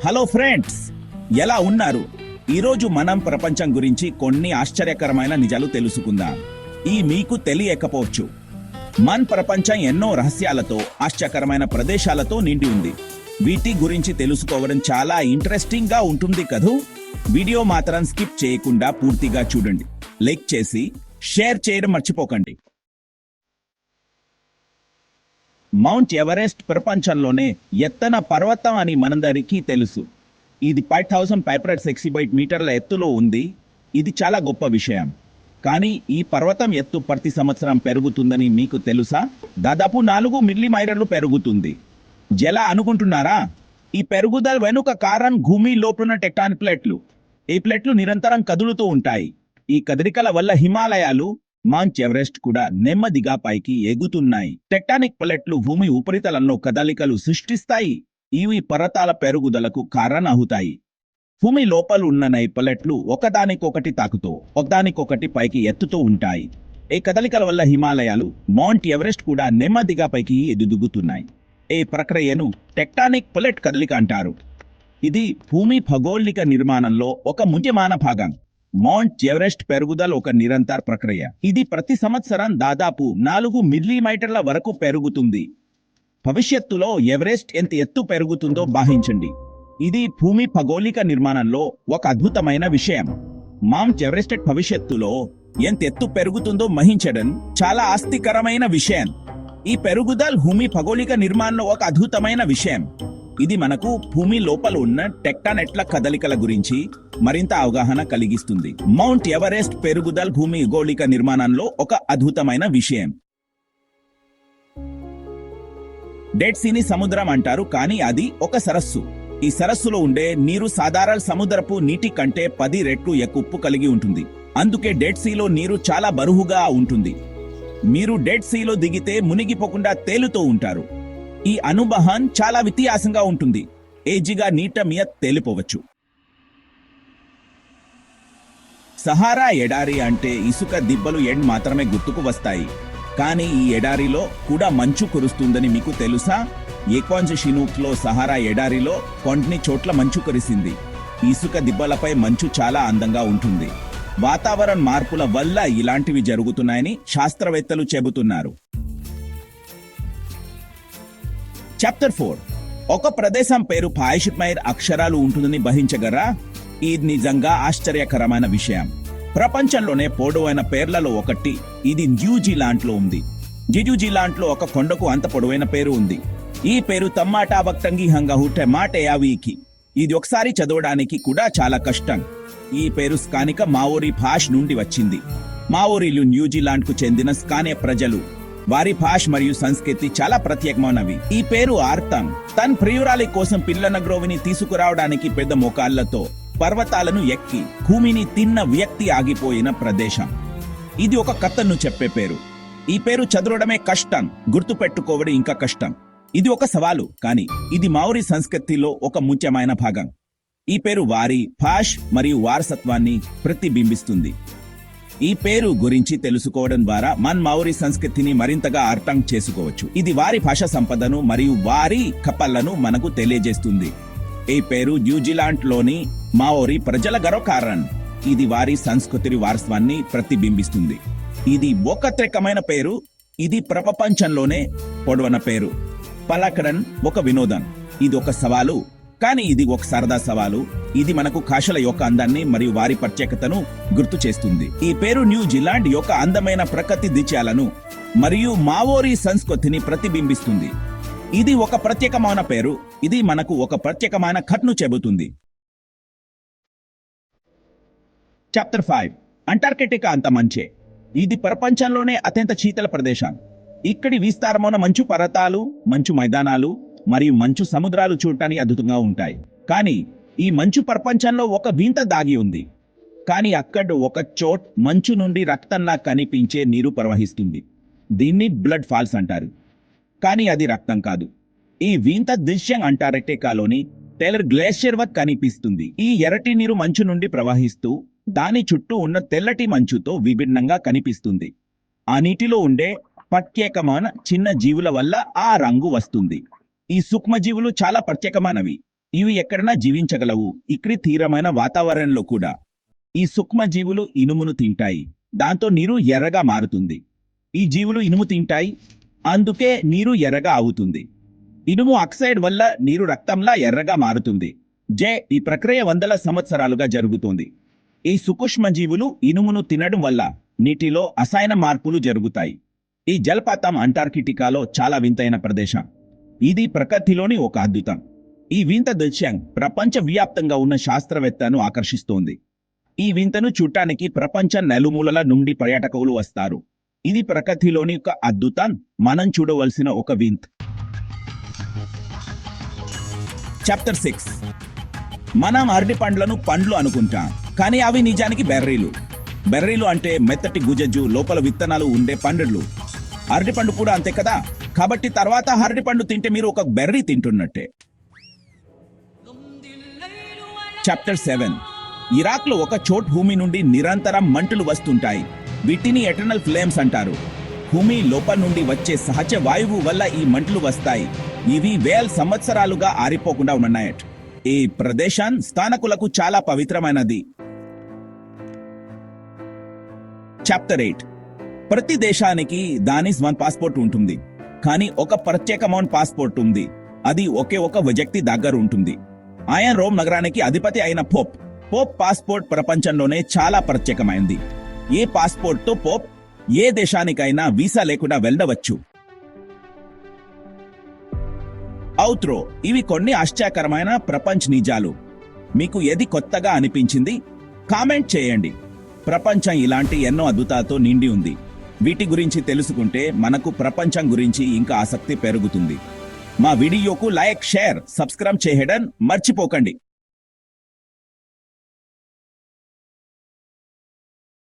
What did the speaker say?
Hello friends, ఎలా ఉన్నారు? ఈరోజు మనం ప్రపంచం గురించి కొన్ని ఆశ్చర్యకరమైన నిజాలు తెలుసుకుందాం. మీకు తెలియకపోవచ్చు, మన ప్రపంచం ఎన్నో రహస్యాలతో, ఆశ్చర్యకరమైన ప్రదేశాలతో నిండి ఉంది. వీటి గురించి తెలుసుకోవడం చాలా ఇంట్రెస్టింగ్ గా ఉంటుంది కదూ. వీడియో మాత్రం స్కిప్ చేయకుండా పూర్తిగా చూడండి. లైక్ చేసి షేర్ చేయడం మర్చిపోకండి. మౌంట్ ఎవరెస్ట్ ప్రపంచంలోనే ఎత్తైన పర్వతం అని మనందరికీ తెలుసు. ఇది 5568 మీటర్ల ఎత్తులో ఉంది. ఇది చాలా గొప్ప విషయం. కానీ ఈ పర్వతం ఎత్తు ప్రతి సంవత్సరం పెరుగుతుందని మీకు తెలుసా? దాదాపు 4 మిల్లీమీటర్లు పెరుగుతుంది. ఎలా అనుకుంటున్నారా? ఈ పెరుగుదల వెనుక కారణం భూమి లోపల టెక్టానిక్ ప్లేట్లు. ఈ ప్లేట్లు నిరంతరం కదులుతూ ఉంటాయి. ఈ కదలికల వల్ల హిమాలయాలు, మౌంట్ ఎవరెస్ట్ కూడా నెమ్మదిగా పైకి ఎగుతున్నాయి. టెక్టానిక్ ప్లేట్లు భూమి ఉపరితలంలో కదలికలు సృష్టిస్తాయి. ఇవి పర్వతాల పెరుగుదలకు కారణమవుతాయి. భూమి లోపల ఉన్న ఈ ప్లేట్లు ఒకదానికొకటి తాకుతూ ఒకదానికొకటి పైకి ఎత్తుతూ ఉంటాయి. ఈ కదలికల వల్ల హిమాలయాలు, మౌంట్ ఎవరెస్ట్ కూడా నెమ్మదిగా పైకి ఎదుగుతున్నాయి. ఈ ప్రక్రియను టెక్టానిక్ ప్లేట్ కదలిక అంటారు. ఇది భూమి భౌగోళిక నిర్మాణంలో ఒక ముఖ్యమైన భాగం. మౌంట్ ఎవరెస్ట్ పెరుగుదల ఒక నిరంతర ప్రక్రియ. ఇది ప్రతి సంవత్సరం దాదాపు 4 మిల్లీమీటర్ల వరకు పెరుగుతుంది. భవిష్యత్తులో ఎవరెస్ట్ ఎంత ఎత్తు పెరుగుతుందో భావించండి. ఇది భూమి భౌగోళిక నిర్మాణంలో ఒక అద్భుతమైన విషయం. మౌంట్ ఎవరెస్ట్ భవిష్యత్తులో ఎంత ఎత్తు పెరుగుతుందో మహించడం చాలా ఆసక్తికరమైన విషయం. ఈ పెరుగుదల భూమి భౌగోళిక నిర్మాణంలో ఒక అద్భుతమైన విషయం. ఇది మనకు భూమి లోపల ఉన్న టెక్టానిక్ల కదలికల గురించి మరింత అవగాహన కలిగిస్తుంది. మౌంట్ ఎవరెస్ట్ పెరుగుదల భూమి భౌగోళిక నిర్మాణంలో ఒక అద్భుతమైన విషయం. డెడ్ సీని సముద్రం అంటారు, కానీ అది ఒక సరస్సు. ఈ సరస్సులో ఉండే నీరు సాధారణ సముద్రపు నీటి కంటే 10 రెట్లు ఎక్కువ ఉప్పు కలిగి ఉంటుంది. అందుకే డెడ్ సీలో నీరు చాలా బరువుగా ఉంటుంది. మీరు డెడ్ సీలో దిగితే మునిగిపోకుండా తేలుతూ ఉంటారు. ఈ అనుభవం చాలా వ్యత్యాసంగా ఉంటుంది. ఏజిగా నీట మీద తేలిపోవచ్చు. సహారా ఎడారి అంటే ఇసుక దిబ్బలు ఎండ్ మాత్రమే గుర్తుకు వస్తాయి. కానీ ఈ ఎడారిలో కూడా మంచు కురుస్తుందని మీకు తెలుసా? ఏక్వాన్షినూక్లో సహారా ఎడారిలో కొన్ని చోట్ల మంచు కురిసింది. ఇసుక దిబ్బలపై మంచు చాలా అందంగా ఉంటుంది. వాతావరణ మార్పుల వల్ల ఇలాంటివి జరుగుతున్నాయని శాస్త్రవేత్తలు చెబుతున్నారు. చాప్టర్ 4. ఒక ప్రదేశం పేరు 5,000 అక్షరాలు ఉంటుందని భావించగలరా? ఇది నిజంగా ఆశ్చర్యకరమైన విషయం. ప్రపంచంలోనే పొడవైన పేర్లలో ఒకటి ఇది న్యూజిలాండ్ లో ఉంది. న్యూజిలాండ్ లో ఒక కొండకు అంత పొడవైన పేరు ఉంది. ఈ పేరు తమ్మాటా భక్తంగి హంగహుటె మాటయావీకి. ఇది ఒకసారి చదవడానికి కూడా చాలా కష్టం. ఈ పేరు స్థానిక మావోరీ భాష నుండి వచ్చింది. మావోరీలు న్యూజిలాండ్ కు చెందిన స్థానిక ప్రజలు. వారి భాష మరియు సంస్కృతి చాలా ప్రత్యేకమైనవి. ఈ పేరు అర్థం తన ప్రియురాలి కోసం పిల్లల గ్రోవిని తీసుకురావడానికి పెద్ద మోకాళ్లతో పర్వతాలను ఎక్కి భూమిని తిన్న వ్యక్తి ఆగిపోయిన ప్రదేశం. ఇది ఒక కథను చెప్పే పేరు. ఈ పేరు చదవడమే కష్టం, గుర్తు పెట్టుకోవడం ఇంకా కష్టం. ఇది ఒక సవాలు, కానీ ఇది మావోరీ సంస్కృతిలో ఒక ముఖ్యమైన భాగం. ఈ పేరు వారి భాష మరియు వారసత్వాన్ని ప్రతిబింబిస్తుంది. ఈ పేరు గురించి తెలుసుకోవడం ద్వారా మన మావోరీ సంస్కృతిని మరింతగా అర్థం చేసుకోవచ్చు. ఇది వారి భాషా సంపదను మరియు వారి కపలను మనకు తెలియజేస్తుంది. ఈ పేరు న్యూజిలాండ్ లోని మావోరీ ప్రజల గర్వకారణం. ఇది వారి సంస్కృతి వారసత్వాన్ని ప్రతిబింబిస్తుంది. ఇది ఒక ప్రత్యేకమైన పేరు. ఇది ప్రపంచంలోనే పొడవైన పేరు. పలకడం ఒక వినోదం. ఇది ఒక సవాలు, కానీ ఇది ఒక సరదా సవాలు. ఇది మనకు భాషల యొక్క అందాన్ని మరియు వారి ప్రత్యేకతను గుర్తు చేస్తుంది. ఈ పేరు న్యూజిలాండ్ యొక్క అందమైన ప్రకృతి దృశ్యాలను మరియు మావోరీ సంస్కృతిని ప్రతిబింబిస్తుంది. ఇది ఒక ప్రత్యేకమైన పేరు. ఇది మనకు ఒక ప్రత్యేకమైన కథను చెబుతుంది. చాప్టర్ 5. అంటార్కిటికా అంత మంచే. ఇది ప్రపంచంలోనే అత్యంత శీతల ప్రదేశం. ఇక్కడి విస్తారమైన మంచు పర్వతాలు, మంచు మైదానాలు మరియు మంచు సముద్రాలు చూడటానికి అద్భుతంగా ఉంటాయి. కానీ ఈ మంచు ప్రపంచంలో ఒక వింత దాగి ఉంది. కానీ అక్కడ ఒక చోట్ మంచు నుండి రక్తంలా కనిపించే నీరు ప్రవహిస్తుంది. దీన్ని బ్లడ్ ఫాల్స్ అంటారు. కానీ అది రక్తం కాదు. ఈ వింత దృశ్యం అంటార్కిటికాలోని టేలర్ గ్లేషియర్ వద్ద కనిపిస్తుంది. ఈ ఎర్రటి నీరు మంచు నుండి ప్రవహిస్తూ దాని చుట్టూ ఉన్న తెల్లటి మంచుతో విభిన్నంగా కనిపిస్తుంది. ఆ నీటిలో ఉండే ప్రత్యేకమైన చిన్న జీవుల వల్ల ఆ రంగు వస్తుంది. ఈ సూక్ష్మజీవులు చాలా ప్రత్యేకమైనవి. ఇవి ఎక్కడైనా జీవించగలవు, ఇక్కడి తీరమైన వాతావరణంలో కూడా. ఈ సూక్ష్మజీవులు ఇనుమును తింటాయి, దాంతో నీరు ఎర్రగా మారుతుంది. ఈ జీవులు ఇనుము తింటాయి, అందుకే నీరు ఎర్రగా అవుతుంది. ఇనుము ఆక్సైడ్ వల్ల నీరు రక్తంలా ఎర్రగా మారుతుంది. ఈ ప్రక్రియ వందల సంవత్సరాలుగా జరుగుతుంది. ఈ సూక్ష్మజీవులు ఇనుమును తినడం వల్ల నీటిలో అసైన మార్పులు జరుగుతాయి. ఈ జలపాతం అంటార్కిటికాలో చాలా వింతైన ప్రదేశం. ఇది ప్రకృతిలోని ఒక అద్భుతం. ఈ వింత దృశ్యం ప్రపంచవ్యాప్తంగా ఉన్న శాస్త్రవేత్తను ఆకర్షిస్తోంది. ఈ వింతను చూడటానికి ప్రపంచం నలుమూలల నుండి పర్యాటకులు వస్తారు. ఇది ప్రకృతిలోని ఒక అద్భుతం, మనం చూడవలసిన ఒక వింత. చాప్టర్ 6. మనం అరటి పండ్లను పండ్లు అనుకుంటాం, కానీ అవి నిజానికి బెర్రీలు. బెర్రీలు అంటే మెత్తటి గుజ్జు, లోపల విత్తనాలు ఉండే పండ్లు. అరటి పండు కూడా అంతే కదా. కాబట్టి తర్వాత అరటి పండు తింటే మీరు ఒక బెర్రీ తింటున్నట్టే. చాప్టర్ 7. ఇరాక్ లో ఒక చోట్ భూమి నుండి నిరంతరం మంటలు వస్తుంటాయి. వీటిని ఎటర్నల్ ఫ్లేమ్స్ అంటారు. భూమి లోపల నుండి వచ్చే సహజ వాయువు వల్ల ఈ మంటలు వస్తాయి. ఇవి వేల సంవత్సరాలుగా ఆరిపోకుండా ఉన్నాయట. ఈ ప్రదేశం స్థానికులకు చాలా పవిత్రమైనది. చాప్టర్ 8. ప్రతి దేశానికి దాని స్వంత పాస్పోర్ట్ ఉంటుంది, కానీ ఒక ప్రత్యేకమైన పాస్పోర్ట్ ఉంది. అది ఒకే ఒక వ్యక్తి దగ్గర ఉంటుంది. ఆయన రోమ్ నగరానికి అధిపతి అయిన పోప్. పోప్ పాస్పోర్ట్ ప్రపంచంలోనే చాలా ప్రత్యేకమైంది. ఏ పాస్పోర్ట్ తో పోప్ ఏ దేశానికైనా వీసా లేకుండా వెళ్ళవచ్చు. అవుట్రో. ఇవి కొన్ని ఆశ్చర్యకరమైన ప్రపంచ నిజాలు. మీకు ఏది కొత్తగా అనిపించింది? కామెంట్ చేయండి. ప్రపంచం ఇలాంటి ఎన్నో అద్భుతాలతో నిండి ఉంది. వీటి గురించి తెలుసుకుంటే మనకు ప్రపంచం గురించి ఇంకా ఆసక్తి పెరుగుతుంది. మా వీడియోకు లైక్, షేర్, సబ్స్క్రైబ్ చేయడం మర్చిపోకండి.